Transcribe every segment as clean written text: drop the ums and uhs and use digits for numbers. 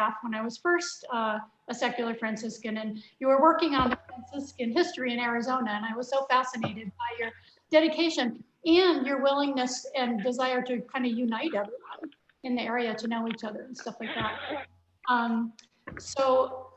staff when I was first a secular Franciscan, and you were working on Franciscan history in Arizona, and I was so fascinated by your dedication and your willingness and desire to kind of unite everyone in the area to know each other and stuff like that. So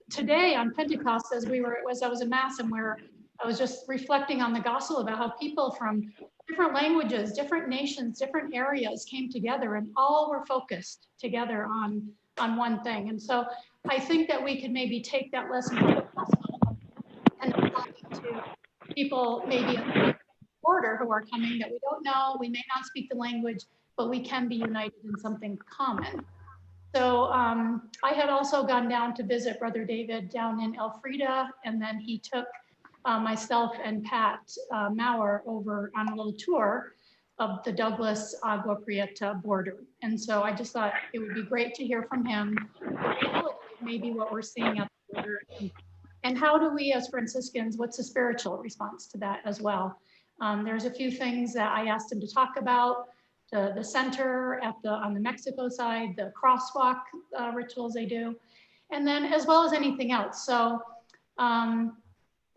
today on Pentecost, as I was in Mass and I was just reflecting on the gospel about how people from different languages, different nations, different areas came together and all were focused together on one thing. And so I think that we could maybe take that lesson from the gospel and apply it to people maybe at the border who are coming that we don't know, we may not speak the language, but we can be united in something common. So I had also gone down to visit Brother David down in Elfrida, and then he took myself and Pat Maurer over on a little tour of the Douglas Agua Prieta border. And so I just thought it would be great to hear from him, maybe what we're seeing at the border, and how do we as Franciscans, what's the spiritual response to that as well? There's a few things that I asked him to talk about. The center on the Mexico side, the crosswalk rituals they do, and then as well as anything else. So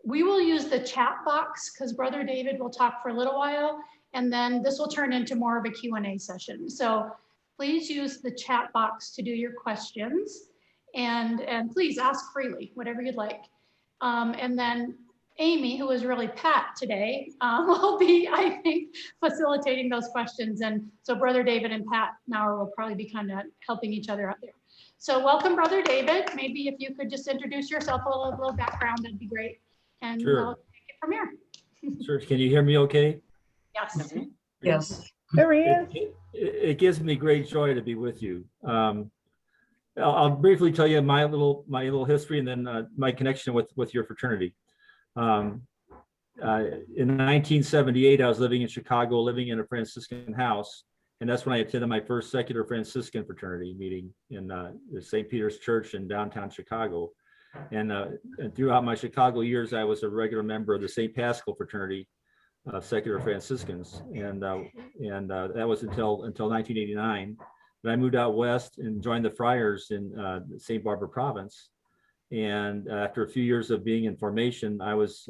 we will use the chat box because Brother David will talk for a little while, and then this will turn into more of a Q&A session. So please use the chat box to do your questions, and please ask freely, whatever you'd like. And then Amy, who is really Pat today, will be, I think, facilitating those questions. And so Brother David and Pat Maurer will probably be kind of helping each other out there. So welcome, Brother David. Maybe if you could just introduce yourself, a little background, that'd be great. And sure. I'll take it from here. Sure. Can you hear me okay? Yes. Yes. There he is. It gives me great joy to be with you. I'll briefly tell you my little history and then my connection with your fraternity. In 1978, I was living in Chicago, living in a Franciscan house, and that's when I attended my first secular Franciscan fraternity meeting in the St. Peter's Church in downtown Chicago. And throughout my Chicago years, I was a regular member of the St. Paschal fraternity of secular Franciscans, and that was until 1989. Then I moved out west and joined the friars in St. Barbara province. And after a few years of being in formation, I was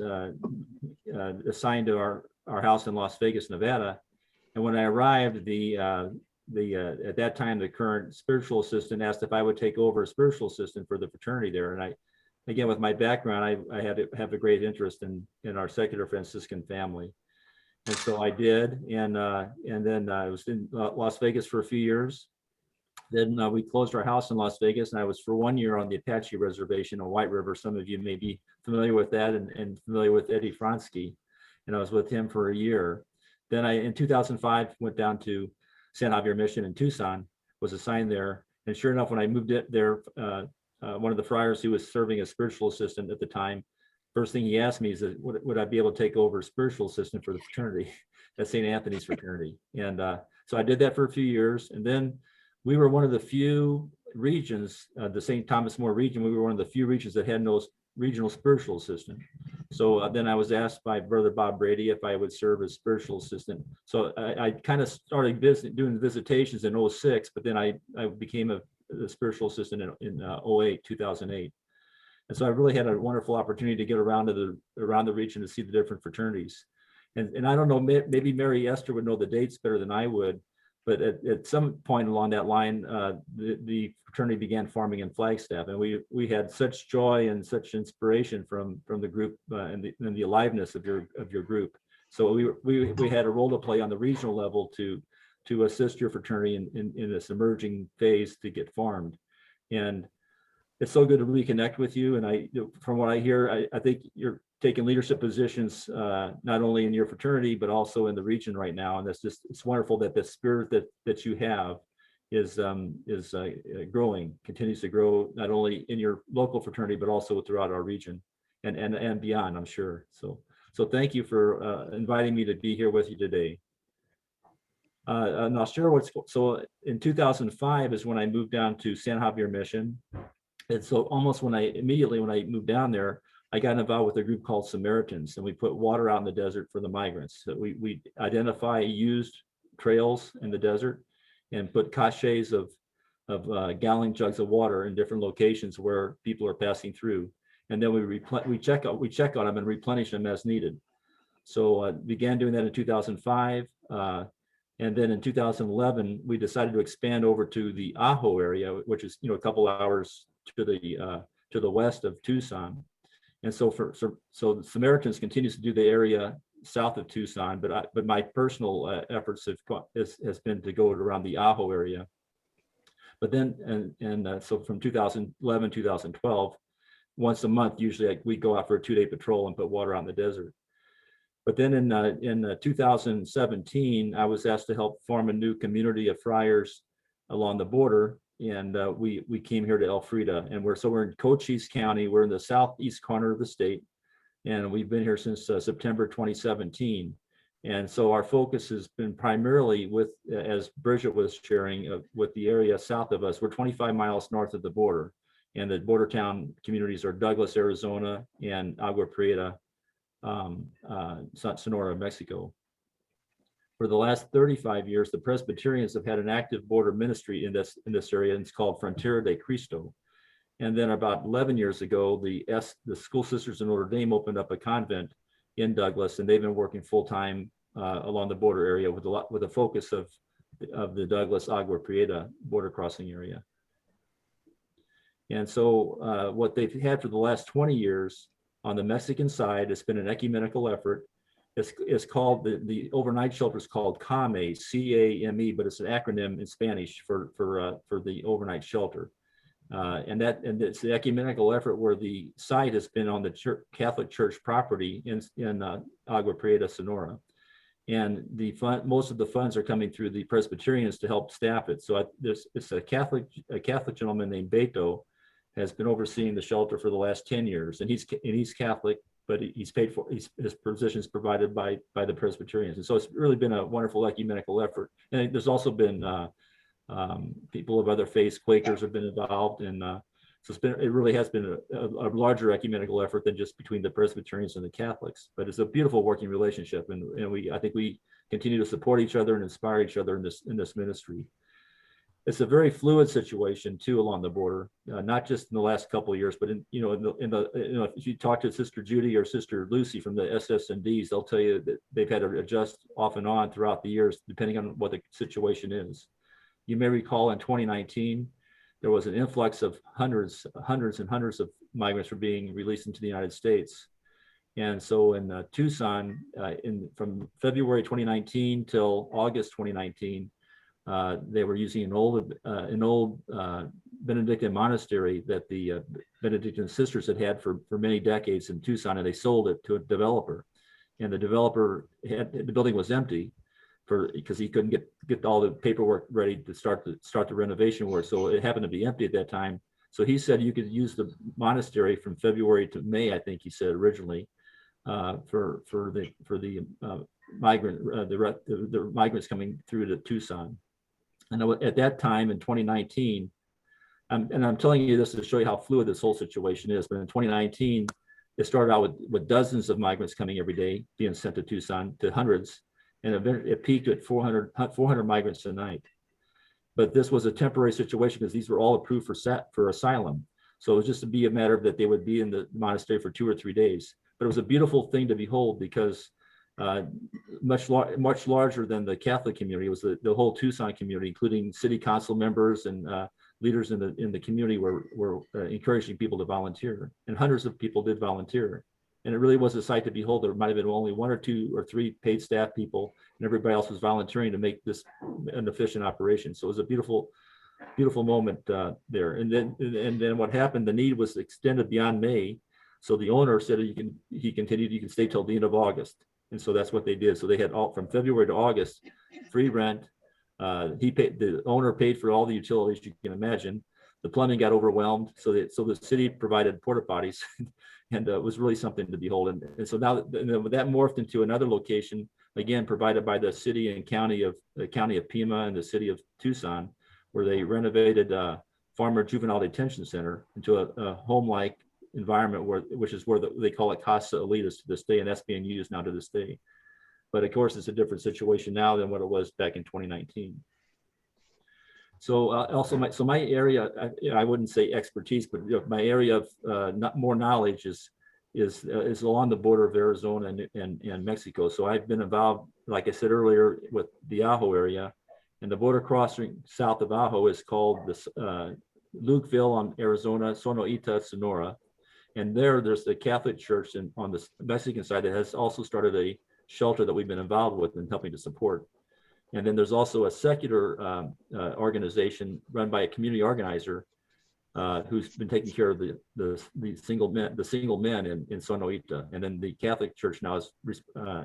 assigned to our house in Las Vegas, Nevada. And when I arrived, at that time, the current spiritual assistant asked if I would take over as spiritual assistant for the fraternity there. And again, with my background, I had to have a great interest in our secular Franciscan family. And so I did. And then I was in Las Vegas for a few years. Then we closed our house in Las Vegas, and I was for 1 year on the Apache Reservation on White River. Some of you may be familiar with that and familiar with Eddie Fronsky, and I was with him for a year. Then in 2005, went down to San Javier Mission in Tucson, was assigned there. And sure enough, when I moved there, one of the friars who was serving as spiritual assistant at the time, first thing he asked me is, would I be able to take over as spiritual assistant for the fraternity, at St. Anthony's fraternity? And so I did that for a few years, and then we were one of the few regions, the St. Thomas More region, we were one of the few regions that had no regional spiritual assistant. So then I was asked by Brother Bob Brady if I would serve as spiritual assistant. So I kind of started doing visitations in 06, but then I became a spiritual assistant in 2008. And so I really had a wonderful opportunity to get around the region to see the different fraternities. And I don't know, maybe Mary Esther would know the dates better than I would. But at some point along that line, the fraternity began forming in Flagstaff, and we had such joy and such inspiration from the group and the aliveness of your group. So we had a role to play on the regional level to assist your fraternity in this emerging phase to get formed. And it's so good to reconnect with you. And from what I hear, I think you're taking leadership positions not only in your fraternity but also in the region right now, and it's wonderful that the spirit that you have is growing, continues to grow not only in your local fraternity but also throughout our region and beyond, I'm sure. So thank you for inviting me to be here with you today. And I'll share so in 2005 is when I moved down to San Javier Mission, and so almost immediately when I moved down there, I got involved with a group called Samaritans, and we put water out in the desert for the migrants. So we identify used trails in the desert and put caches of gallon jugs of water in different locations where people are passing through. And then we check on them and replenish them as needed. So began doing that in 2005. And then in 2011, we decided to expand over to the Ajo area, which is, a couple hours to the west of Tucson. And so the Samaritans continues to do the area south of Tucson, but my personal efforts has been to go around the Ajo area. But then, so from 2011, 2012, once a month, usually we go out for a 2-day patrol and put water out in the desert. But then in 2017, I was asked to help form a new community of friars along the border. And we came here to Elfrida, and we're in Cochise County. We're in the southeast corner of the state, and we've been here since September 2017. And so our focus has been primarily with, as Bridget was sharing, with the area south of us. We're 25 miles north of the border, and the border town communities are Douglas, Arizona, and Agua Prieta, Sonora, Mexico. For the last 35 years, the Presbyterians have had an active border ministry in this area, and it's called Frontera de Cristo. And then about 11 years ago, the School Sisters in Notre Dame opened up a convent in Douglas, and they've been working full time along the border area with a focus of the Douglas Agua Prieta border crossing area. And so what they've had for the last 20 years on the Mexican side has been an ecumenical effort. It's called, the overnight shelter is called CAME, C-A-M-E, but it's an acronym in Spanish for the overnight shelter. And it's the ecumenical effort where the site has been on the Catholic Church property in Agua Prieta, Sonora. And most of the funds are coming through the Presbyterians to help staff it. So it's a Catholic gentleman named Beto has been overseeing the shelter for the last 10 years, and he's Catholic, but he's paid for, his positions provided by the Presbyterians. And so it's really been a wonderful ecumenical effort. And there's also been people of other faiths, Quakers have been involved, and so it really has been a larger ecumenical effort than just between the Presbyterians and the Catholics. But it's a beautiful working relationship, and I think we continue to support each other and inspire each other in this ministry. It's a very fluid situation too along the border, not just in the last couple of years, but if you talk to Sister Judy or Sister Lucy from the SS&Ds, they'll tell you that they've had to adjust off and on throughout the years, depending on what the situation is. You may recall in 2019, there was an influx of hundreds and hundreds of migrants were being released into the United States. And so in Tucson, from February 2019 till August 2019, they were using an old Benedictine monastery that the Benedictine sisters had for many decades in Tucson, and they sold it to a developer. And the developer the building was empty because he couldn't get all the paperwork ready to start the renovation work. So it happened to be empty at that time. So he said you could use the monastery from February to May, I think he said originally, for the migrants coming through to Tucson. And at that time in 2019, and I'm telling you this to show you how fluid this whole situation is, but in 2019, it started out with dozens of migrants coming every day, being sent to Tucson, to hundreds, and it peaked at 400 migrants a night. But this was a temporary situation because these were all approved for asylum. So it was just to be a matter of that they would be in the monastery for 2 or 3 days. But it was a beautiful thing to behold because much larger than the Catholic community. It was the whole Tucson community, including city council members and leaders in the community were encouraging people to volunteer, and hundreds of people did volunteer. And it really was a sight to behold. There might have been only 1 or 2 or 3 paid staff people, and everybody else was volunteering to make this an efficient operation. So it was a beautiful moment there. And then what happened? The need was extended beyond May, so the owner said you can stay till the end of August. And so that's what they did. So they had all from February to August, free rent. The owner paid for all the utilities you can imagine. The plumbing got overwhelmed, so the city provided porta potties, and it was really something to behold. And so now that morphed into another location, again provided by the city and county of Pima and the city of Tucson, where they renovated Farmer Juvenile Detention Center into a home-like environment which is where they call it Casa Elitas to this day, and that's being used now to this day. But of course, it's a different situation now than what it was back in 2019. So also my area, I wouldn't say expertise, but my area of more knowledge is along the border of Arizona and Mexico. So I've been involved, like I said earlier, with the Ajo area, and the border crossing south of Ajo is called the Lukeville on Arizona, Sonoita, Sonora. And there's the Catholic Church on the Mexican side that has also started a shelter that we've been involved with and helping to support. And then there's also a secular organization run by a community organizer who's been taking care of the single men in Sonoita. And then the Catholic Church now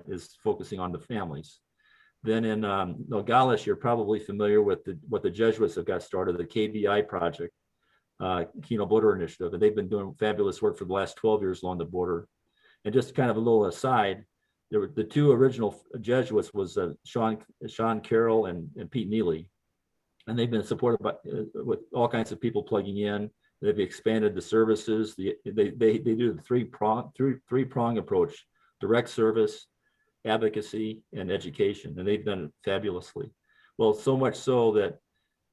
is focusing on the families. Then in Nogales, you're probably familiar with what the Jesuits have got started, the KBI project, Kino Border Initiative, and they've been doing fabulous work for the last 12 years along the border. And just kind of a little aside, there were the two original Jesuits was Sean Carroll and Pete Neely, and they've been supported by with all kinds of people plugging in. They've expanded the services. They do the three-prong approach: direct service, advocacy, and education, and they've done it fabulously. Well, so much so that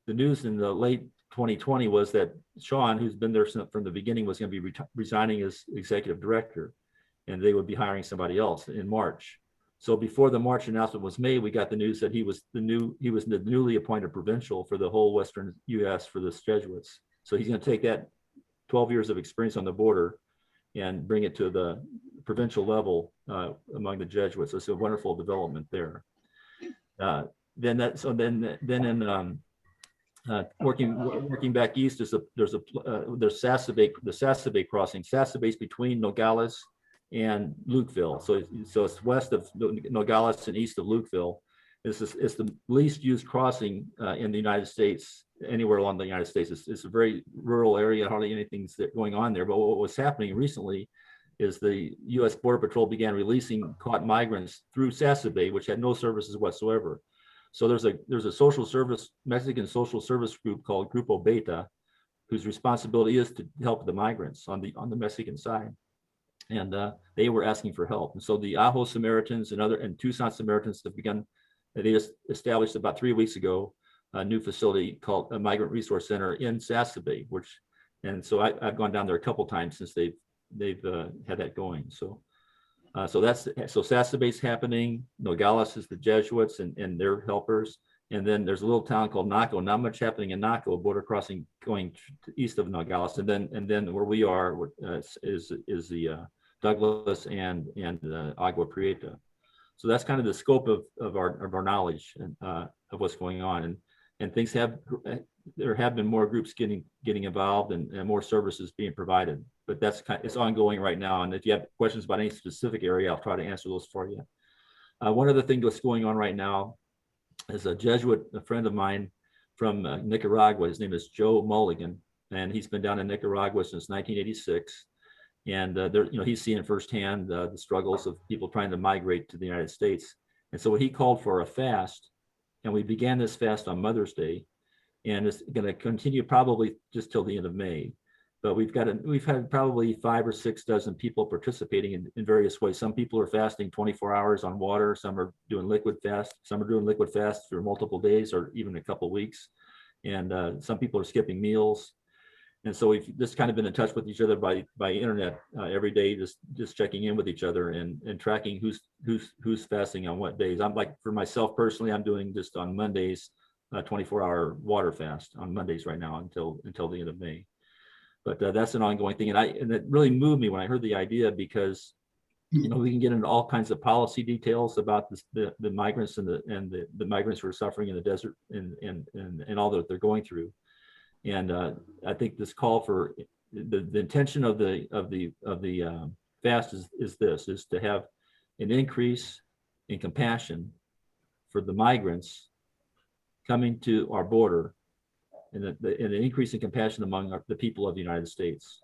the news in the late 2020 was that Sean, who's been there from the beginning, was going to be resigning as executive director, and they would be hiring somebody else in March. So before the March announcement was made, we got the news that he was the newly appointed provincial for the whole Western U.S. for the Jesuits. So he's going to take that 12 years of experience on the border and bring it to the provincial level among the Jesuits. So it's a wonderful development there. Then in working back east, there's Sasabe, the Sasabe crossing. Sasabe is between Nogales and Lukeville. So it's west of Nogales and east of Lukeville. It's the least used crossing in the United States, anywhere along the United States. It's a very rural area, hardly anything's going on there. But what was happening recently is the U.S. Border Patrol began releasing caught migrants through Sasabe, which had no services whatsoever. So there's a social service, Mexican social service group called Grupo Beta, whose responsibility is to help the migrants on the Mexican side. And they were asking for help. And so the Ajo Samaritans and Tucson Samaritans have begun, they just established about 3 weeks ago, a new facility called a Migrant Resource Center in Sasabe, and so I've gone down there a couple times since they've had that going. So Sasabe's happening. Nogales is the Jesuits and their helpers. And then there's a little town called Naco. Not much happening in Naco, border crossing going east of Nogales. And then where we are is the Douglas and Agua Prieta. So that's kind of the scope of our knowledge and of what's going on. And things there have been more groups getting involved and more services being provided. But it's ongoing right now. And if you have questions about any specific area, I'll try to answer those for you. One other thing that's going on right now is a Jesuit, a friend of mine from Nicaragua. His name is Joe Mulligan, and he's been down in Nicaragua since 1986. And he's seen firsthand the struggles of people trying to migrate to the United States. And so he called for a fast, and we began this fast on Mother's Day, and it's going to continue probably just till the end of May. But we've had probably 5 or 6 dozen people participating in various ways. Some people are fasting 24 hours on water. Some are doing liquid fast. Some are doing liquid fast for multiple days or even a couple of weeks. And some people are skipping meals. And so we've just kind of been in touch with each other by internet every day, just checking in with each other and tracking who's fasting on what days. I'm like, for myself personally, I'm doing just on Mondays, 24-hour water fast on Mondays right now until the end of May. But that's an ongoing thing, and it really moved me when I heard the idea, because we can get into all kinds of policy details about the migrants and the migrants who are suffering in the desert and all that they're going through. And I think this call for the intention of the fast is to have an increase in compassion for the migrants coming to our border, and an increase in compassion among the people of the United States.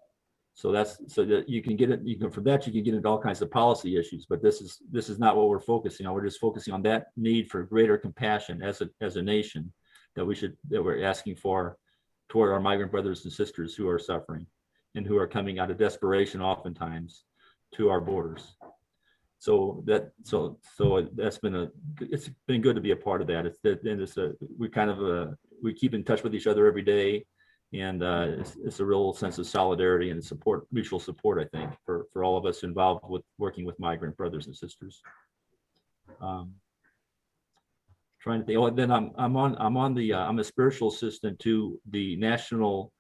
So that you can get it. From that you can get into all kinds of policy issues. But this is not what we're focusing on. We're just focusing on that need for greater compassion as a nation that we're asking for toward our migrant brothers and sisters who are suffering and who are coming out of desperation oftentimes to our borders. So it's been good to be a part of that. We kind of we keep in touch with each other every day. And it's a real sense of solidarity and support, mutual support, I think, for all of us involved with working with migrant brothers and sisters. Trying to think. Oh, then I'm a spiritual assistant to the National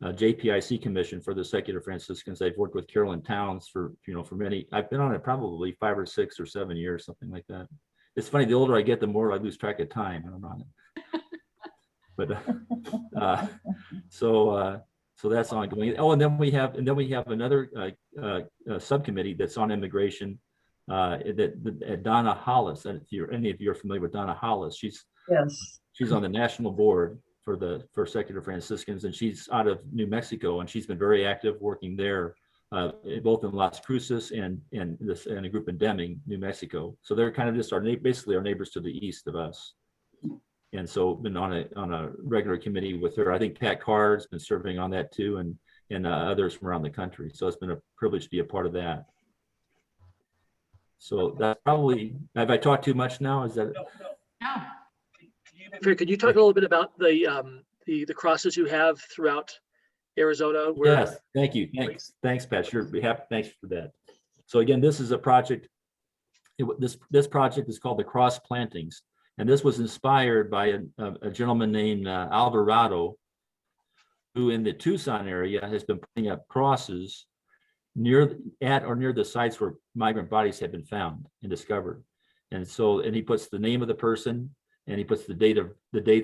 JPIC Commission for the Secular Franciscans. I've worked with Carolyn Towns for many. I've been on it probably 5 or 6 or 7 years, something like that. It's funny. The older I get, the more I lose track of time. I'm on it. But so that's ongoing. Oh, and then we have another subcommittee that's on immigration. That Donna Hollis, and if any of you are familiar with Donna Hollis, she's on the national board for Secular Franciscans, and she's out of New Mexico, and she's been very active working there, both in Las Cruces and a group in Deming, New Mexico. So they're kind of just basically our neighbors to the east of us. And so been on a regular committee with her. I think Pat Card's been serving on that too, and others from around the country. So it's been a privilege to be a part of that. So that's probably, have I talked too much now? Is that? No. Could you talk a little bit about the crosses you have throughout Arizona? Yes, thank you. Thanks, Pat. Sure, be happy. Thanks for that. So again, this is a project. This project is called the Cross Plantings, and this was inspired by a gentleman named Alvarado, who in the Tucson area has been putting up crosses near the sites where migrant bodies have been found and discovered. And he puts the name of the person, and he puts the date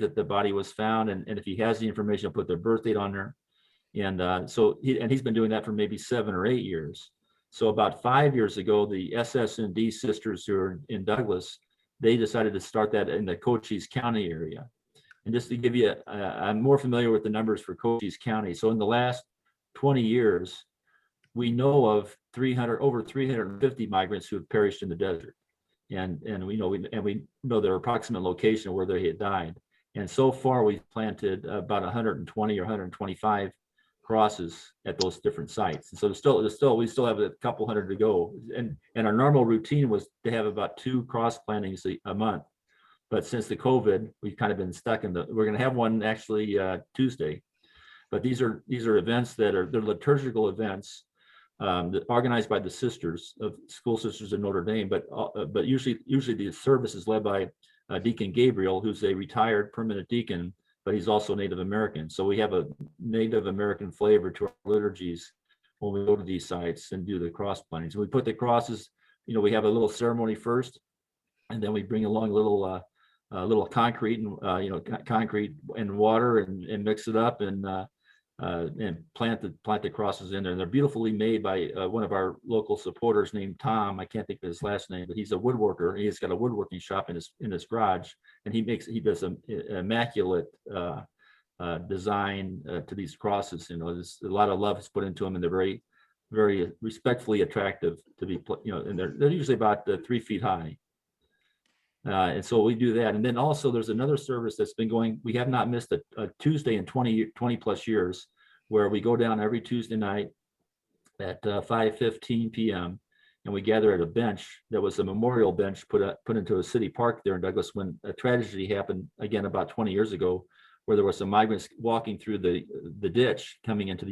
that the body was found, and if he has the information, he'll put their birth date on there. And he's been doing that for maybe 7 or 8 years. So about 5 years ago, the SS&D sisters who are in Douglas, they decided to start that in the Cochise County area. And just to give you, I'm more familiar with the numbers for Cochise County. So in the last 20 years, we know of over 350 migrants who have perished in the desert, and we know their approximate location where they had died. And so far, we've planted about 120 or 125 crosses at those different sites. And so we still have a couple hundred to go. And our normal routine was to have about 2 cross plantings a month. But since the COVID, we've kind of been stuck we're going to have one actually Tuesday. But these are events they're liturgical events. Organized by the sisters of School Sisters in Notre Dame, but usually the service is led by Deacon Gabriel, who's a retired permanent deacon, but he's also Native American. So we have a Native American flavor to our liturgies when we go to these sites and do the cross plantings. We put the crosses, we have a little ceremony first, and then we bring along a little concrete and concrete and water and mix it up and plant the crosses in there. And they're beautifully made by one of our local supporters named Tom. I can't think of his last name, but he's a woodworker. He's got a woodworking shop in his garage, and he does an immaculate design to these crosses. There's a lot of love is put into them, and they're very, very respectfully attractive to be, and they're usually about 3 feet high. And so we do that. And then also there's another service that's been going, we have not missed a Tuesday in 20 plus years, where we go down every Tuesday night at 5:15 p.m. and we gather at a bench that was a memorial bench put into a city park there in Douglas when a tragedy happened again about 20 years ago, where there were some migrants walking through the ditch coming into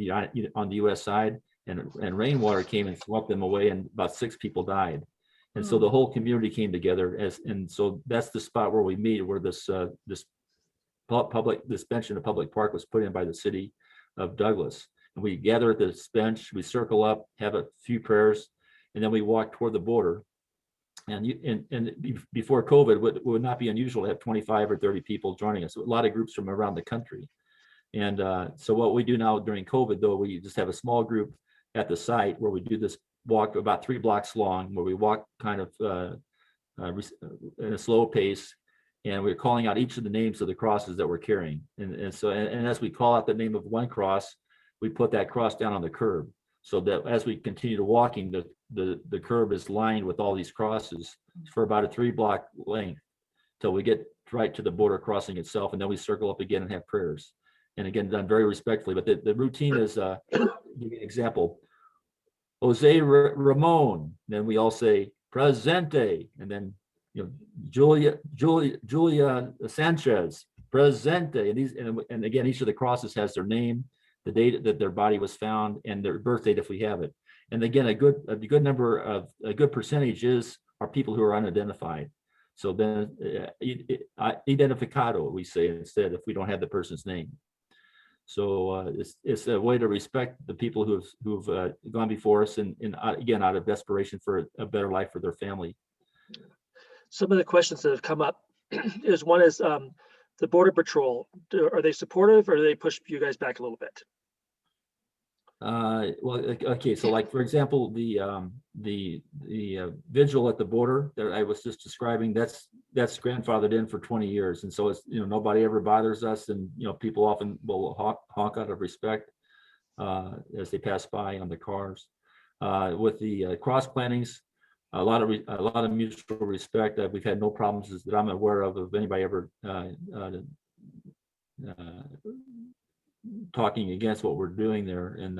on the U.S. side, and rainwater came and swept them away, and about 6 people died. And so the whole community came together and so that's the spot where we meet, where this bench in a public park was put in by the city of Douglas. And we gather at this bench, we circle up, have a few prayers, and then we walk toward the border. And before COVID, it would not be unusual to have 25 or 30 people joining us. A lot of groups from around the country. And so what we do now during COVID, though, we just have a small group at the site where we do this walk about 3 blocks long, where we walk kind of in a slow pace, and we're calling out each of the names of the crosses that we're carrying. And as we call out the name of one cross, we put that cross down on the curb, so that as we continue to walking, the curb is lined with all these crosses for about a 3-block length till we get right to the border crossing itself, and then we circle up again and have prayers. And again, done very respectfully. But the routine is, give you an example. Jose Ramon, then we all say presente, and then Julia Sanchez, Presente. And again, each of the crosses has their name, the date that their body was found, and their birth date if we have it. And again, a good percentage are people who are unidentified. So then identificado, we say instead, if we don't have the person's name. So it's a way to respect the people who've gone before us, and again, out of desperation for a better life for their family. Some of the questions that have come up is one is the Border Patrol. Are they supportive, or do they push you guys back a little bit? Well, okay, so like for example, the vigil at the border that I was just describing, that's grandfathered in for 20 years, and so it's, nobody ever bothers us, and people often will honk out of respect as they pass by on the cars. With the cross plantings, a lot of mutual respect. We've had no problems that I'm aware of anybody ever talking against what we're doing there, and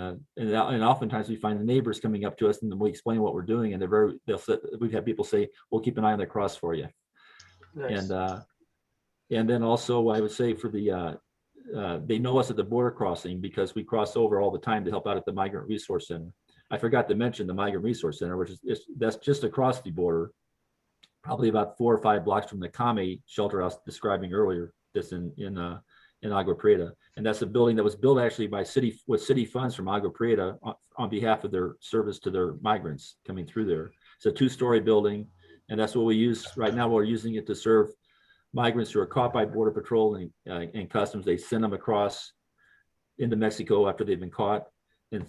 oftentimes we find the neighbors coming up to us and we explain what we're doing, and we've had people say, we'll keep an eye on the cross for you. Nice. And then also I would say for the they know us at the border crossing because we cross over all the time to help out at the Migrant Resource Center. I forgot to mention the Migrant Resource Center, which that's just across the border, probably about 4 or 5 blocks from the Kame shelter I was describing earlier. That's in Agua Prieta, and that's a building that was built actually with city funds from Agua Prieta on behalf of their service to their migrants coming through there. It's a 2-story building, and that's what we use right now. We're using it to serve migrants who are caught by Border Patrol and Customs. They send them across into Mexico after they've been caught, and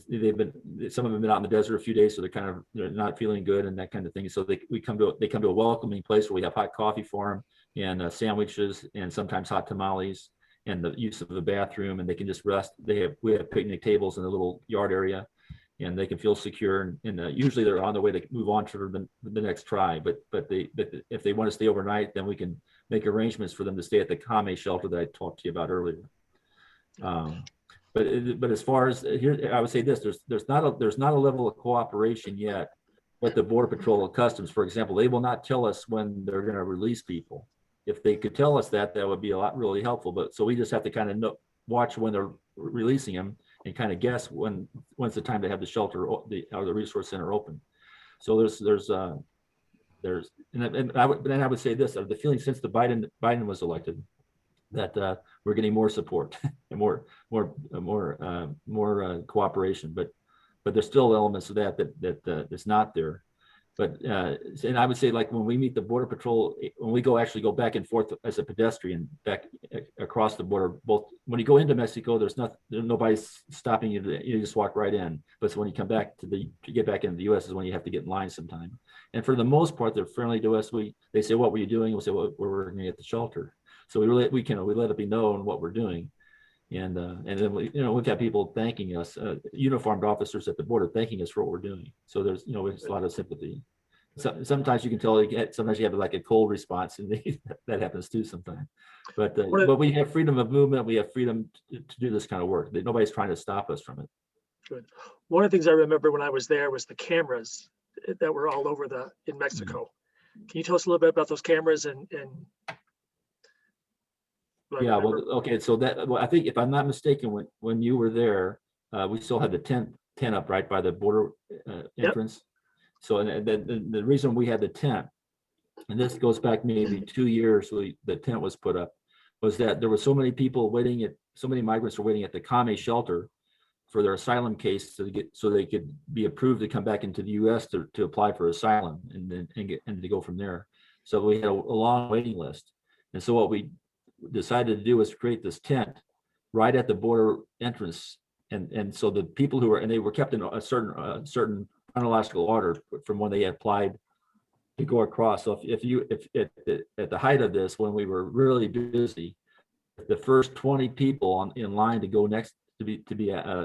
some of them have been out in the desert a few days, so they're not feeling good and that kind of thing. So they come to a welcoming place where we have hot coffee for them and sandwiches and sometimes hot tamales, and the use of the bathroom, and they can just rest. We have picnic tables in the little yard area, and they can feel secure. And usually they're on their way to move on to the next tribe. But if they want to stay overnight, then we can make arrangements for them to stay at the Kame shelter that I talked to you about earlier. But as far as here, I would say this: there's not a level of cooperation yet with the Border Patrol or Customs. For example, they will not tell us when they're going to release people. If they could tell us that would be really helpful. But so we just have to kind of watch when they're releasing them and kind of guess when's the time to have the shelter or the resource center open. So and I would say this: the feeling since the Biden was elected, that we're getting more support and more cooperation. But there's still elements of that is not there. But and I would say, like when we meet the Border Patrol, when we actually go back and forth as a pedestrian back across the border, both when you go into Mexico, there's nobody's stopping you. You just walk right in. But when you come back to get back into the U.S. is when you have to get in line sometime. And for the most part, they're friendly to us. They say, "What were you doing?" We'll say, "Well, we're working at the shelter." So we let it be known what we're doing. And then we've had people thanking us, uniformed officers at the border thanking us for what we're doing. So there's there's a lot of sympathy. Sometimes you can tell sometimes you have like a cold response, and that happens too sometimes. But we have freedom of movement. We have freedom to do this kind of work. Nobody's trying to stop us from it. Good. One of the things I remember when I was there was the cameras that were all over in Mexico. Mm-hmm. Can you tell us a little bit about those cameras and yeah, well, okay. So I think if I'm not mistaken, when you were there, we still had the tent up right by the border entrance. Yep. So and the reason we had the tent, and this goes back maybe 2 years, the tent was put up, was that there were so many migrants were waiting at the Kame shelter for their asylum case so they could be approved to come back into the U.S. to apply for asylum and to go from there. So we had a long waiting list, and so what we decided to do was create this tent right at the border entrance, and so the people they were kept in a certain chronological order from when they applied to go across. So if at the height of this, when we were really busy, the first 20 people in line to go next to be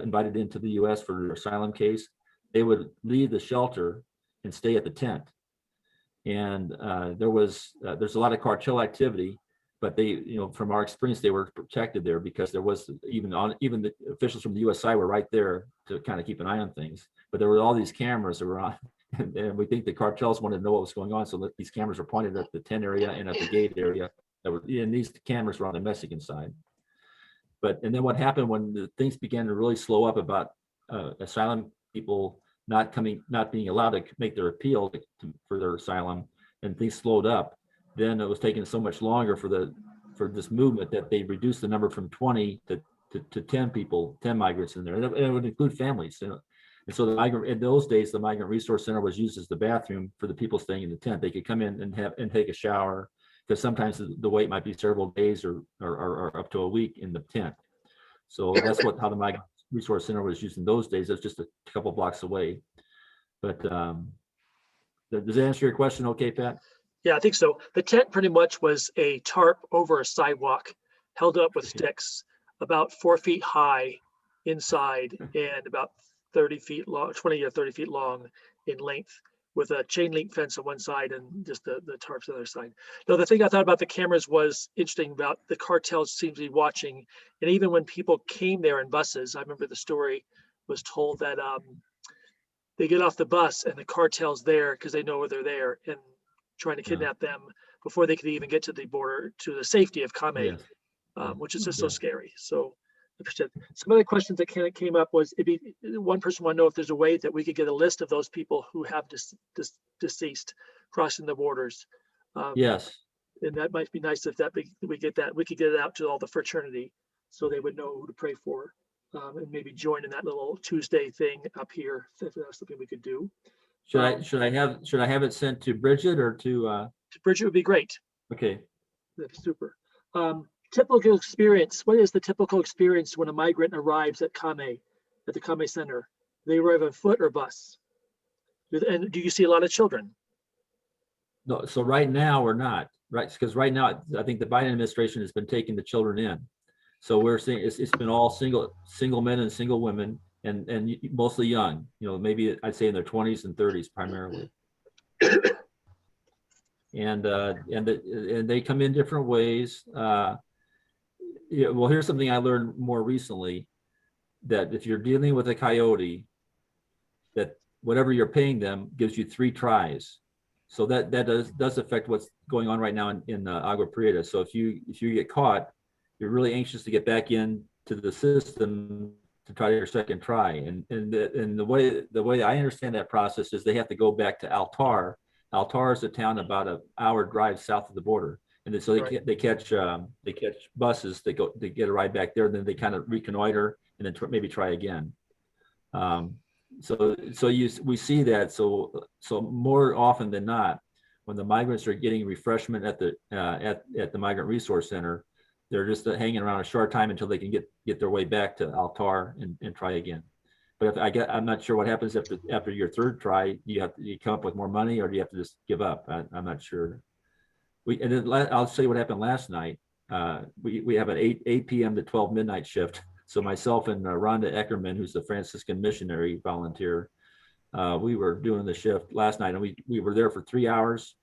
invited into the U.S. for their asylum case, they would leave the shelter and stay at the tent. And there's a lot of cartel activity. But they, from our experience, they were protected there because there was even the officials from the U.S. side were right there to kind of keep an eye on things. But there were all these cameras that were on, and we think the cartels wanted to know what was going on, so these cameras were pointed at the tent area and at the gate area and these cameras were on the Mexican side. And then what happened when the things began to really slow up about asylum people not being allowed to make their appeal for their asylum, and things slowed up, then it was taking so much longer for this movement that they reduced the number from 20 to 10 migrants in there, and it would include families. And so in those days, the Migrant Resource Center was used as the bathroom for the people staying in the tent. They could come in and take a shower, because sometimes the wait might be several days or up to a week in the tent. So that's how the Migrant Resource Center was used in those days. It's just a couple blocks away. But does that answer your question okay, Pat? Yeah, I think so. The tent pretty much was a tarp over a sidewalk, held up with sticks, about 4 feet high inside and about 30 feet long, 20 or 30 feet long in length, with a chain link fence on one side and just the tarps on the other side. Now, the thing I thought about the cameras was interesting about the cartels seem to be watching. And even when people came there in buses, I remember the story was told that they get off the bus and the cartel's there because they know where they're there and trying to kidnap them before they could even get to the border, to the safety of Kame, which is just so scary. So some other questions that came up was, one person wanted to know if there's a way that we could get a list of those people who have deceased crossing the borders. Yes. And that might be nice if we could get it out to all the fraternity so they would know who to pray for, and maybe join in that little Tuesday thing up here if that's something we could do. Should I have it sent to Bridget or to Bridget would be great. Okay. That's super. Typical experience. What is the typical experience when a migrant arrives at the Kame Center? They arrive on foot or bus? And do you see a lot of children? No, so right now we're not, right? Because right now I think the Biden administration has been taking the children in. So we're seeing it's been all single men and single women, and mostly young, maybe I'd say in their 20s and 30s primarily. And they come in different ways. Well, here's something I learned more recently, that if you're dealing with a coyote, that whatever you're paying them gives you 3 tries. So that does affect what's going on right now in Agua Prieta. So if you get caught, you're really anxious to get back into the system to try your second try. And the way I understand that process is they have to go back to Altar. Altar is a town about an hour drive south of the border. And so they catch buses that get a ride back there, and then they kind of reconnoiter and then maybe try again. So we see that. So more often than not, when the migrants are getting refreshment at the Migrant Resource Center, they're just hanging around a short time until they can get their way back to Altar and try again. But I'm not sure what happens after your third try. You come up with more money, or do you have to just give up? I'm not sure. I'll tell you what happened last night. We have an 8 p.m. to 12 midnight shift. So myself and Rhonda Eckerman, who's the Franciscan missionary volunteer, we were doing the shift last night, and we were there for 3 hours,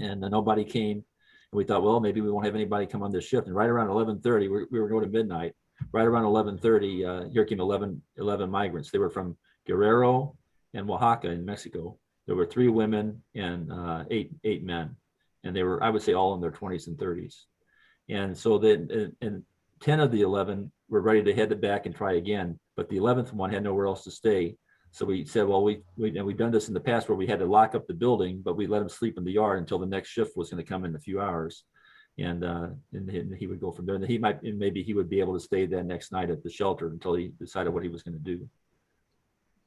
and nobody came. And we thought, well, maybe we won't have anybody come on this shift. And right around 11:30, we were going to midnight. Right around 11:30, here came 11 migrants. They were from Guerrero and Oaxaca in Mexico. There were 3 women and eight men. And they were, I would say, all in their 20s and 30s. And so then, and 10 of the 11 were ready to head back and try again, but the 11th one had nowhere else to stay. So we said, well, we've done this in the past where we had to lock up the building, but we let them sleep in the yard until the next shift was going to come in a few hours. And he would go from there. And maybe he would be able to stay that next night at the shelter until he decided what he was going to do.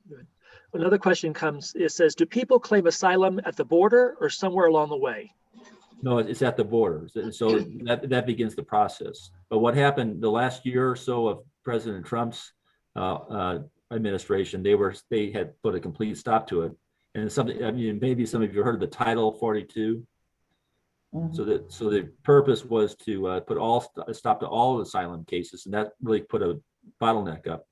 Good. Another question comes, it says, do people claim asylum at the border or somewhere along the way? No, it's at the border. So that begins the process. But what happened the last year or so of President Trump's administration, they had put a complete stop to it. And maybe some of you heard of the Title 42. Mm-hmm. So the purpose was to put a stop to all asylum cases, and that really put a bottleneck up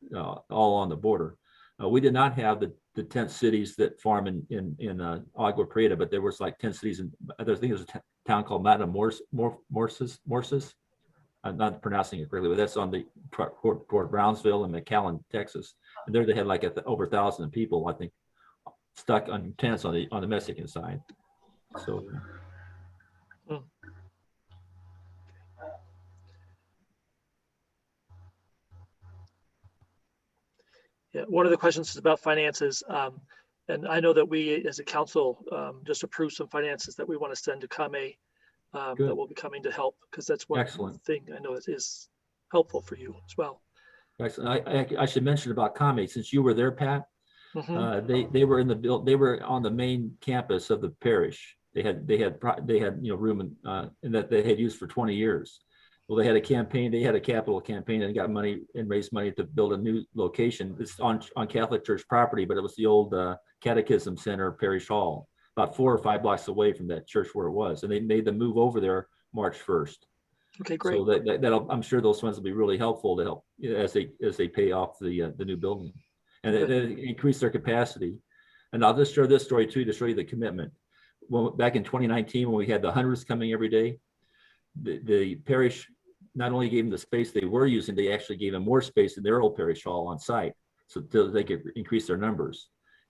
all on the border. We did not have the tent cities that farm in Agua Prieta, but there was like 10 cities, and I think there was a town called Matamoros. I'm not pronouncing it correctly, but that's on the toward Brownsville and McAllen, Texas. And there they had like over 1,000 people, I think, stuck on tents on the Mexican side. So. Yeah, one of the questions is about finances. And I know that we as a council just approved some finances that we want to send to Kame Good. that will be coming to help, because that's one Excellent. thing I know is helpful for you as well. Excellent. I should mention about Kame, since you were there, Pat. Mhm. They were in the they were on the main campus of the parish. They had room and that they had used for 20 years. Well, they had a campaign. They had a capital campaign and got money and raised money to build a new location. It's on Catholic Church property, but it was the old Catechism Center Parish Hall, about 4 or 5 blocks away from that church where it was. And they made the move over there March 1st. Okay, great. So that'll, I'm sure those funds will be really helpful to help as they pay off the new building, and they increase their capacity. And I'll just share this story too to show you the commitment. Well, back in 2019, when we had the hundreds coming every day, the parish not only gave them the space they were using, they actually gave them more space in their old parish hall on site, so they could increase their numbers.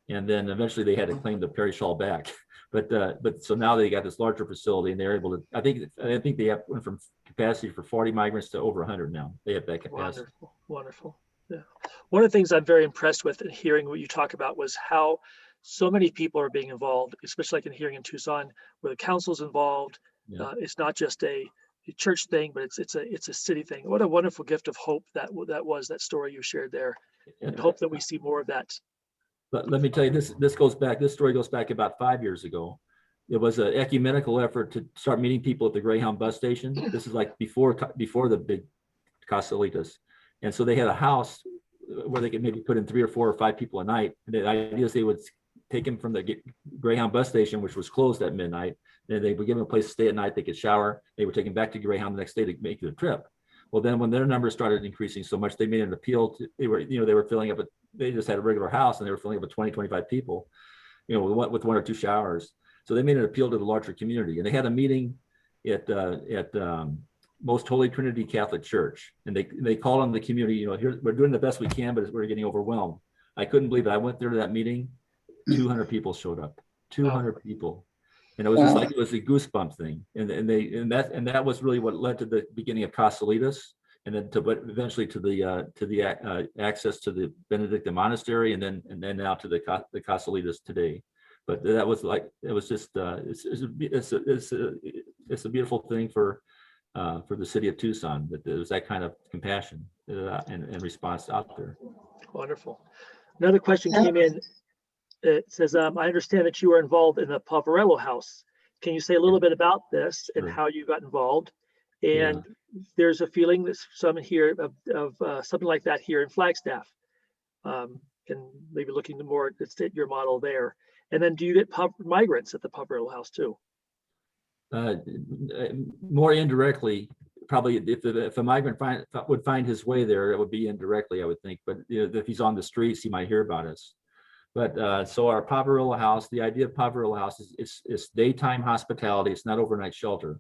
And then eventually they had to claim the parish hall back. But so now they got this larger facility, and they're able to. I think they have went from capacity for 40 migrants to over 100 now. They have that capacity. Wonderful, wonderful. Yeah. One of the things I'm very impressed with in hearing what you talk about was how so many people are being involved, especially like in hearing in Tucson, where the council's involved. Yeah. It's not just a church thing, but it's a city thing. What a wonderful gift of hope that was, that story you shared there, and hope that we see more of that. But let me tell you, this story goes back about 5 years ago. It was an ecumenical effort to start meeting people at the Greyhound bus station. This is like before the big Casalitas. And so they had a house where they could maybe put in 3 or 4 or 5 people a night. And the idea is they would take them from the Greyhound bus station, which was closed at midnight. Then they would give them a place to stay at night. They could shower. They would take them back to Greyhound the next day to make the trip. Well, then when their numbers started increasing so much, they made an appeal to, they were filling up, they just had a regular house and they were filling up with 20, 25 people, with 1 or 2 showers. So they made an appeal to the larger community, and they had a meeting at Most Holy Trinity Catholic Church, and they called on the community. Here we're doing the best we can, but we're getting overwhelmed. I couldn't believe it. I went there to that meeting. 200 people showed up. 200 people, and it was just like it was a goosebump thing. And that was really what led to the beginning of Casalitas, and then eventually to the access to the Benedictine monastery, and then now to the Casalitas today. But that was like, it was just it's a beautiful thing for the city of Tucson that there's that kind of compassion and response out there. Wonderful. Another question came in. It says, I understand that you are involved in the Poverello House. Can you say a little bit about this and how you got involved? And there's a feeling that some here of something like that here in Flagstaff, and maybe looking to more at your model there. And then do you get migrants at the Poverello House too? More indirectly, probably if a migrant would find his way there, it would be indirectly, I would think. But if he's on the streets, he might hear about us. But so our Poverello House, the idea of Poverello House is it's daytime hospitality. It's not overnight shelter.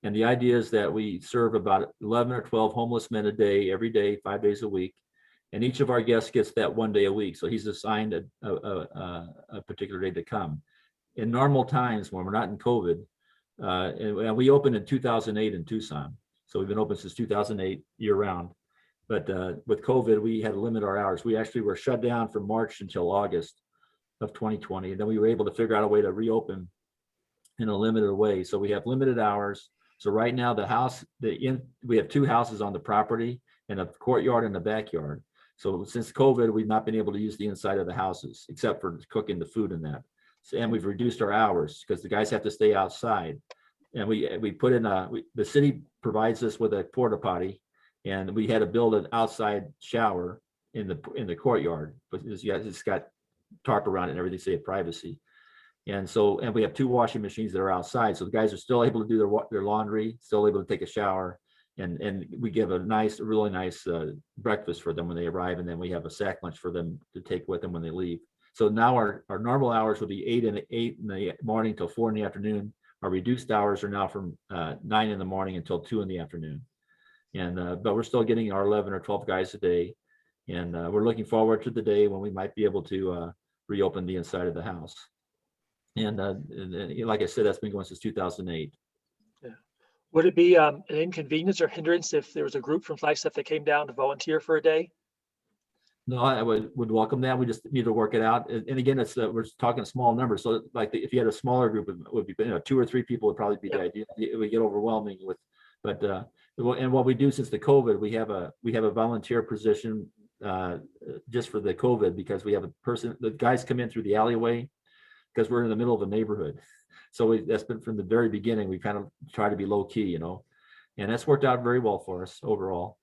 And the idea is that we serve about 11 or 12 homeless men a day, every day, 5 days a week. And each of our guests gets that 1 day a week. So he's assigned a particular day to come. In normal times, when we're not in COVID, and we opened in 2008 in Tucson. So we've been open since 2008 year round. But with COVID, we had to limit our hours. We actually were shut down from March until August of 2020. And then we were able to figure out a way to reopen in a limited way. So we have limited hours. So right now the house, we have 2 houses on the property and a courtyard and a backyard. So since COVID, we've not been able to use the inside of the houses except for cooking the food in that. So, and we've reduced our hours because the guys have to stay outside. And we put in the city provides us with a porta potty, and we had to build an outside shower in the courtyard, but it's got tarp around it and everything, say privacy. And we have 2 washing machines that are outside, so the guys are still able to do their laundry, still able to take a shower. And we give a really nice breakfast for them when they arrive, and then we have a sack lunch for them to take with them when they leave. So now our normal hours will be 8 in the morning till 4 in the afternoon. Our reduced hours are now from 9 in the morning until 2 in the afternoon. And but we're still getting our 11 or 12 guys a day, and we're looking forward to the day when we might be able to reopen the inside of the house. And like I said, that's been going since 2008. Yeah. Would it be an inconvenience or hindrance if there was a group from Flagstaff that came down to volunteer for a day? No, I would welcome that. We just need to work it out. And again, it's we're talking small numbers. So like if you had a smaller group, it would be, 2 or 3 people would probably be the idea. It would get overwhelming with, but and what we do since the COVID, we have a volunteer position just for the COVID, because we have the guys come in through the alleyway because we're in the middle of a neighborhood. So that's been from the very beginning. We kind of try to be low key, and that's worked out very well for us overall.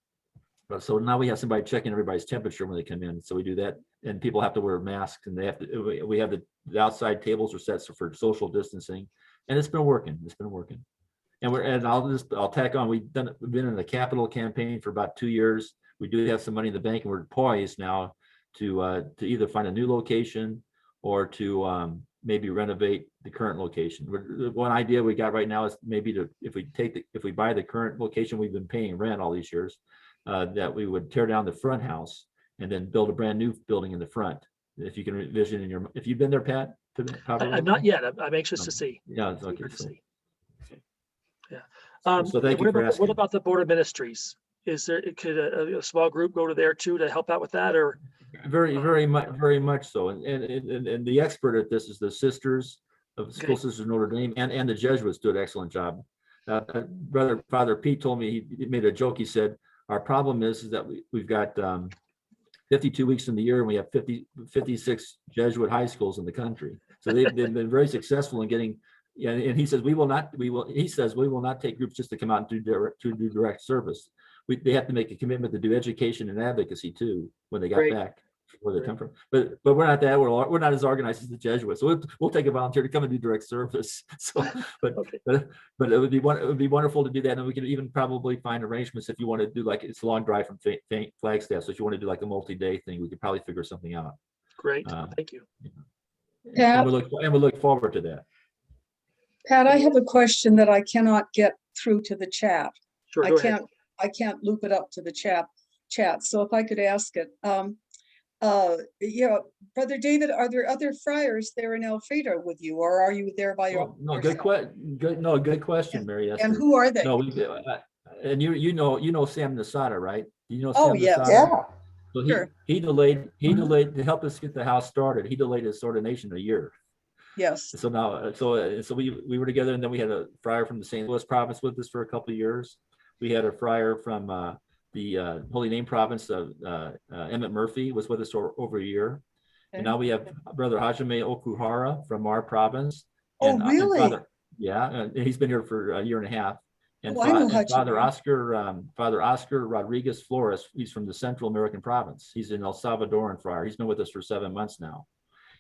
But so now we have somebody checking everybody's temperature when they come in. So we do that, and people have to wear masks, and we have the outside tables are set for social distancing, and it's been working. And I'll tack on. We've been in the capital campaign for about 2 years. We do have some money in the bank, and we're poised now to either find a new location or to maybe renovate the current location. One idea we got right now is maybe if we buy the current location we've been paying rent all these years, that we would tear down the front house and then build a brand new building in the front. If you can envision if you've been there, Pat? I'm not yet. I'm anxious to see. Yeah, it's okay. Yeah. So thank you for asking. What about the Board of Ministries? Could a small group go to there too to help out with that, or? Very much so. And the expert at this is the Sisters of School Sisters of Notre Dame, and the Jesuits do an excellent job. Father Pete told me, he made a joke. He said, our problem is that we've got 52 weeks in the year, and we have 56 Jesuit high schools in the country. So they've been very successful in getting. And he says we will not take groups just to come out and do direct service. They have to make a commitment to do education and advocacy too when they got back where they come from. But we're not that. We're not as organized as the Jesuits. So we'll take a volunteer to come and do direct service. So, but it would be wonderful to do that, and we can even probably find arrangements if you want to do it's a long drive from Flagstaff. So if you want to do like a multi-day thing, we could probably figure something out. Great, thank you. Pat, and we look forward to that. Pat, I have a question that I cannot get through to the chat. Sure, I can't loop it up to the chat. So if I could ask it, Brother David, are there other friars there in Elfrida with you, or are you there by yourself? No, good question, Mary Esther. And who are they? No, and you know Sam Nasada, right? You know Sam Oh, yes. Nasada? Yeah. So Sure. he delayed to help us get the house started. He delayed his ordination a year. Yes. So now, so we were together, and then we had a friar from the St. Louis province with us for a couple of years. We had a friar from the Holy Name province of Emmett Murphy was with us for over a year. Okay. And now we have Brother Hajime Okuhara from our province. Oh, really? And he's been here for a year and a half. And, Father Oscar Rodriguez Flores, he's from the Central American province. He's an El Salvadoran friar. He's been with us for 7 months now.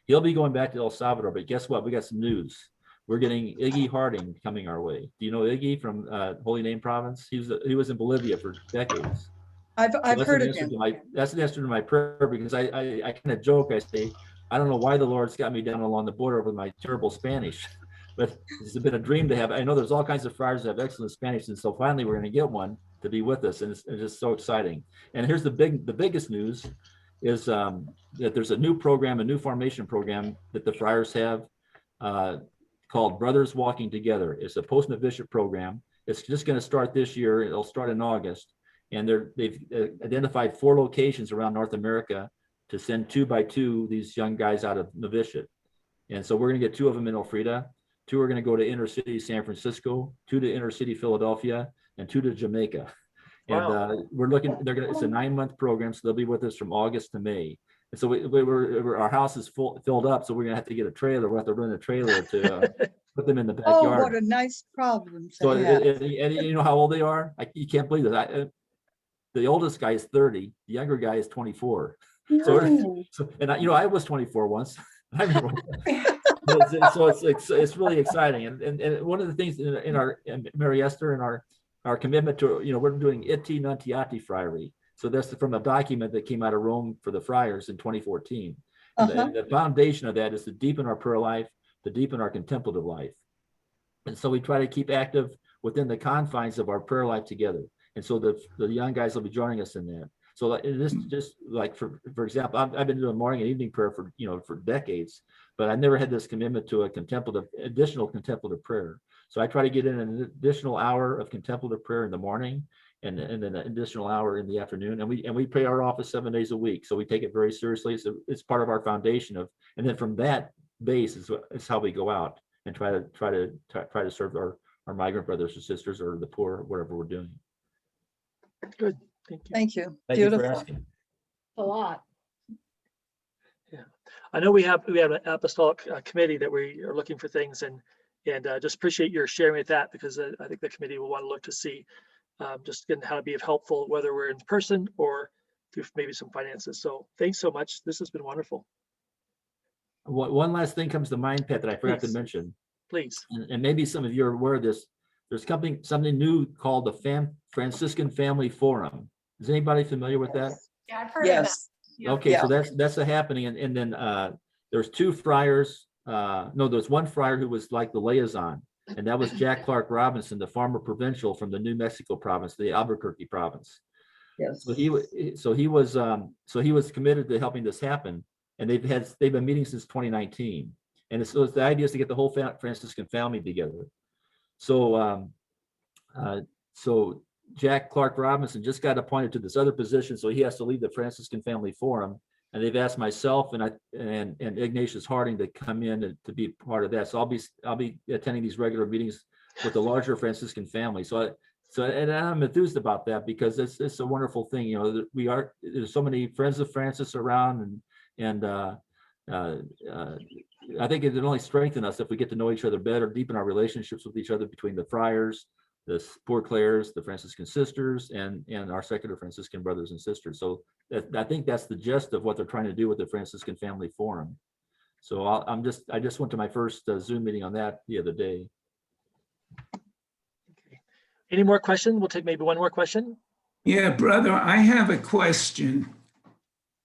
He'll be going back to El Salvador, but guess what? We got some news. We're getting Iggy Harding coming our way. Do you know Iggy from Holy Name Province? He was in Bolivia for decades. I've heard of him. That's an answer to my prayer, because I kind of joke. I say, I don't know why the Lord's got me down along the border with my terrible Spanish, but it's been a dream to have. I know there's all kinds of friars that have excellent Spanish, and so finally we're going to get one to be with us, and it's just so exciting. And here's the biggest news is that there's a new formation program that the friars have called Brothers Walking Together. It's a post-novitiate program. It's just going to start this year. It'll start in August. And they've identified 4 locations around North America to send 2 by 2 these young guys out of novitiate. And so we're going to get 2 of them in Elfrida. 2 are going to go to inner city San Francisco, 2 to inner city Philadelphia, and 2 to Jamaica. Wow. And we're looking. It's a 9-month program, so they'll be with us from August to May. And so our house is filled up, so we're gonna have to get a trailer. We'll have to rent a trailer to put them in the backyard. Oh, what a nice problem. So and you know how old they are? You can't believe this. The oldest guy is 30. The younger guy is 24. I was 24 once. I remember. So it's really exciting, and one of the things in our Mary Esther and our commitment to, we're doing Iti Nuntiati Friary. So that's from a document that came out of Rome for the friars in 2014. And the foundation of that is to deepen our prayer life, to deepen our contemplative life. And so we try to keep active within the confines of our prayer life together. And so the young guys will be joining us in that. So this just like, for example, I've been doing morning and evening prayer for decades, but I never had this commitment to additional contemplative prayer. So I try to get in an additional hour of contemplative prayer in the morning and then an additional hour in the afternoon. And we pay our office 7 days a week. So we take it very seriously. So it's part of our foundation and then from that base is how we go out and try to serve our migrant brothers and sisters or the poor, whatever we're doing. Good, thank you. Thank you. Thank you for Beautiful. asking. A lot. I know we have an apostolic committee that we are looking for things and just appreciate your sharing with that because I think the committee will want to look to see just again how to be helpful, whether we're in person or through maybe some finances. So thanks so much. This has been wonderful. One last thing comes to mind, Pat, that I forgot to Please. mention, Please. and maybe some of you are aware of this. There's something new called the Franciscan Family Forum. Is anybody familiar with that? Yeah, I've heard of that. Yes. Yeah. Okay, Yeah. so that's a happening, and then there's two friars. No, there's one friar who was like the liaison, and that was Jack Clark Robinson, the former provincial from the New Mexico province, the Albuquerque province. Yes. So he was committed to helping this happen, and they've been meeting since 2019, and so the idea is to get the whole Franciscan family together. So so Jack Clark Robinson just got appointed to this other position, so he has to lead the Franciscan Family Forum. And they've asked myself and Ignatius Harding to come in to be part of that. So I'll be attending these regular meetings with the larger Franciscan family. So and I'm enthused about that because it's a wonderful thing. You know, there's so many friends of Francis around, and I think it only strengthen us if we get to know each other better, deepen our relationships with each other between the friars, the Poor Clares, the Franciscan sisters, and our secular Franciscan brothers and sisters. So I think that's the gist of what they're trying to do with the Franciscan Family Forum. So I just went to my first Zoom meeting on that the other day. Okay. Any more questions? We'll take maybe one more question. Yeah, brother, I have a question.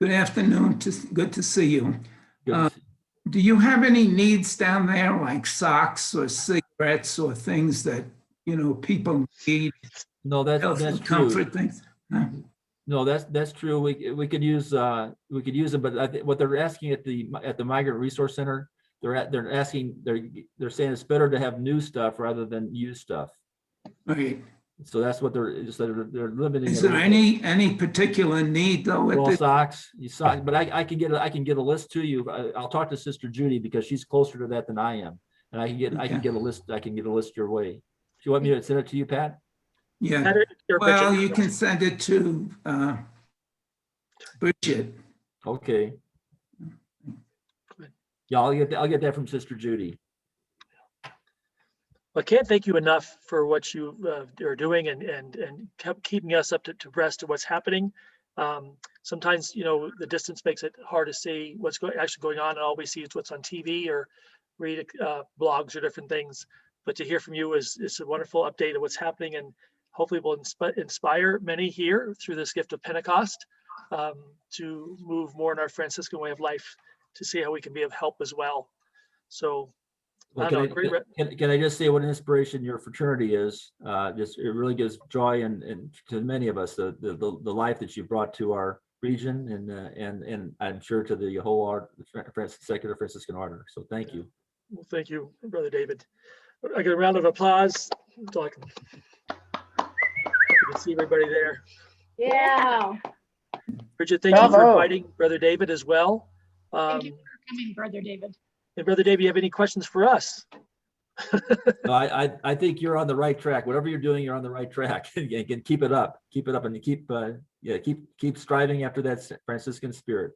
Good afternoon. Good to see you. Good. Do you have any needs down there like socks or cigarettes or things that, you know, people need? No, that's Health and true. comfort things? No, that's true. We could use them, but I think what they're asking at the Migrant Resource Center, they're asking they're saying it's better to have new stuff rather than used stuff. Right. So that's what they're limiting. Is it there a little. any particular need though with Well, this? socks, but I can get a list to you. I'll talk to Sister Judy because she's closer to that than I am, and I can get a list. I can get a list your way. Do you want me to send it to you, Pat? Yeah. Heather, your Well, picture. you can send it to Bridget. Okay. Yeah, I'll get that from Sister Judy. I can't thank you enough for what you are doing and keeping us up to breast of what's happening. Sometimes, you know, the distance makes it hard to see what's actually going on, and all we see is what's on TV or read blogs or different things. But to hear from you is a wonderful update of what's happening, and hopefully will inspire many here through this gift of Pentecost to move more in our Franciscan way of life, to see how we can be of help as well. So. Well, can I just say what an inspiration your fraternity is? Just it really gives joy and to many of us the life that you brought to our region and I'm sure to the whole secular Franciscan order. So thank you. Well, thank you, Brother David. I get a round of applause. So you can see everybody there. Yeah. Bridget, thank you for inviting Brother David as well. Thank you for coming, Brother David. And Brother David, you have any questions for us? No, I think you're on the right track. Whatever you're doing, you're on the right track. And keep it up, and keep striving after that Franciscan spirit.